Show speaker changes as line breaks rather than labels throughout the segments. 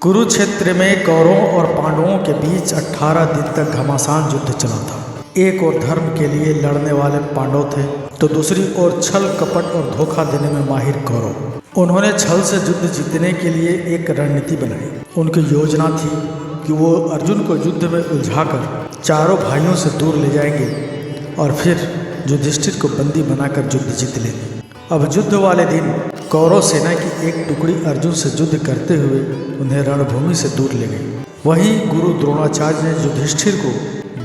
कुरुक्षेत्र में कौरवों और पांडवों के बीच 18 दिन तक घमासान युद्ध चला था। एक ओर धर्म के लिए लड़ने वाले पांडव थे तो दूसरी ओर छल कपट और धोखा देने में माहिर कौरव। उन्होंने छल से युद्ध जीतने के लिए एक रणनीति बनाई। उनकी योजना थी कि वो अर्जुन को युद्ध में उलझाकर चारों भाइयों से दूर ले जाएंगे और फिर युधिष्ठिर को बंदी बनाकर युद्ध जीत लेंगे। अब युद्ध वाले दिन कौरव सेना की एक टुकड़ी अर्जुन से युद्ध करते हुए उन्हें रणभूमि से दूर ले गई। वहीं गुरु द्रोणाचार्य ने युधिष्ठिर को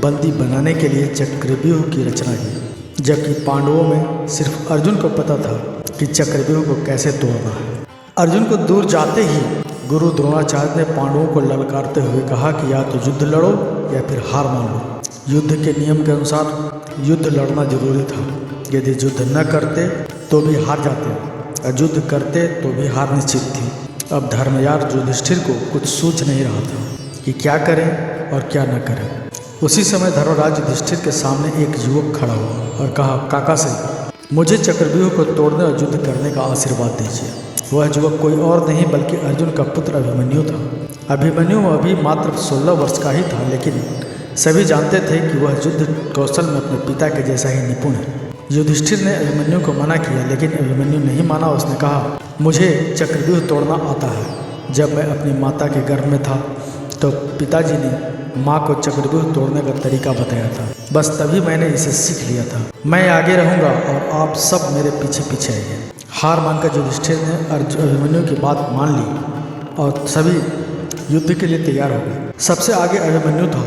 बंदी बनाने के लिए चक्रव्यूह की रचना की, जबकि पांडवों में सिर्फ अर्जुन को पता था कि चक्रव्यूह को कैसे तोड़ना है। अर्जुन को दूर जाते ही गुरु द्रोणाचार्य ने पांडवों को ललकारते हुए कहा कि या तो युद्ध लड़ो या फिर हार मान लो। युद्ध के नियम के अनुसार युद्ध लड़ना जरूरी था। यदि युद्ध न करते तो भी हार जाते और युद्ध करते तो भी हार निश्चित थी। अब धर्मराज युधिष्ठिर को कुछ सूझ नहीं रहा था कि क्या करें और क्या न करें। उसी समय धर्मराज युधिष्ठिर के सामने एक युवक खड़ा हुआ और कहा, काका से मुझे चक्रव्यूह को तोड़ने और युद्ध करने का आशीर्वाद दीजिए। वह युवक कोई और नहीं बल्कि अर्जुन का पुत्र अभिमन्यु था। अभिमन्यु अभी मात्र 16 वर्ष का ही था, लेकिन सभी जानते थे कि वह युद्ध कौशल में अपने पिता के जैसा ही निपुण है। युधिष्ठिर ने अभिमन्यु को मना किया, लेकिन अभिमन्यु नहीं माना। उसने कहा, मुझे चक्रव्यूह तोड़ना आता है। जब मैं अपनी माता के गर्भ में था तो पिताजी ने माँ को चक्रव्यूह तोड़ने का तरीका बताया था। बस तभी मैंने इसे सीख लिया था। मैं आगे रहूँगा और आप सब मेरे पीछे पीछे आइए। हार मानकर युधिष्ठिर ने अभिमन्यु की बात मान ली और सभी युद्ध के लिए तैयार हो गए। सबसे आगे अभिमन्यु था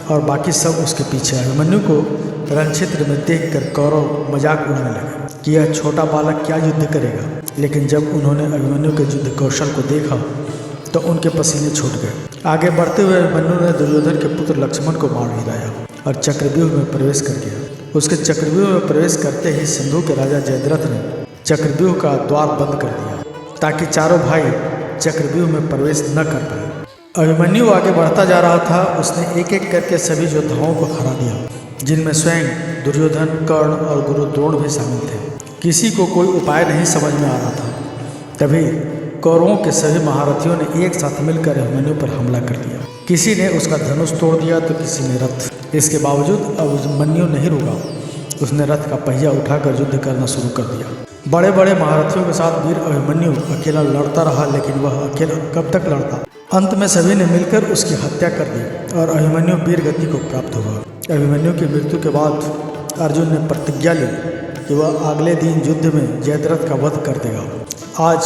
और बाकी सब उसके पीछे। अभिमन्यु को रण क्षेत्र में देखकर कौरव मजाक उड़ाने लगे कि यह छोटा बालक क्या युद्ध करेगा। लेकिन जब उन्होंने अभिमन्यु के युद्ध कौशल को देखा तो उनके पसीने छूट गए। आगे बढ़ते हुए अभिमन्यु ने दुर्योधन के पुत्र लक्ष्मण को मार गिराया और चक्रव्यूह में प्रवेश कर गया। उसके चक्रव्यूह में प्रवेश करते ही सिंधु के राजा जयद्रथ ने चक्रव्यूह का द्वार बंद कर दिया ताकि चारों भाई चक्रव्यूह में प्रवेश न कर पाए। अभिमन्यु आगे बढ़ता जा रहा था। उसने एक एक करके सभी योद्धाओं को हरा दिया, जिनमें स्वयं दुर्योधन, कर्ण और गुरु द्रोण भी शामिल थे। किसी को कोई उपाय नहीं समझ में आ रहा था। तभी कौरवों के सभी महारथियों ने एक साथ मिलकर अभिमन्यु पर हमला कर दिया। किसी ने उसका धनुष तोड़ दिया तो किसी ने रथ। इसके बावजूद अभिमन्यु नहीं रुका। उसने रथ का पहिया उठाकर युद्ध करना शुरू कर दिया। बड़े बड़े महारथियों के साथ वीर अभिमन्यु अकेला लड़ता रहा, लेकिन वह अकेला कब तक लड़ता। अंत में सभी ने मिलकर उसकी हत्या कर दी और अभिमन्यु वीर गति को प्राप्त हुआ। अभिमन्यु की मृत्यु के बाद अर्जुन ने प्रतिज्ञा ली कि वह अगले दिन युद्ध में जयद्रथ का वध कर देगा। आज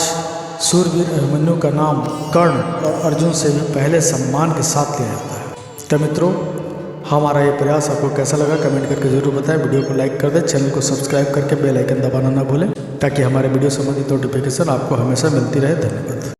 सूरवीर अभिमन्यु का नाम कर्ण और अर्जुन से भी पहले सम्मान के साथ लिया जाता है। तो मित्रों, हमारा ये प्रयास आपको कैसा लगा कमेंट करके जरूर बताएं। वीडियो को लाइक कर दें, चैनल को सब्सक्राइब करके बेल आइकन दबाना ना भूलें ताकि हमारे वीडियो संबंधित नोटिफिकेशन आपको हमेशा मिलती रहे। धन्यवाद।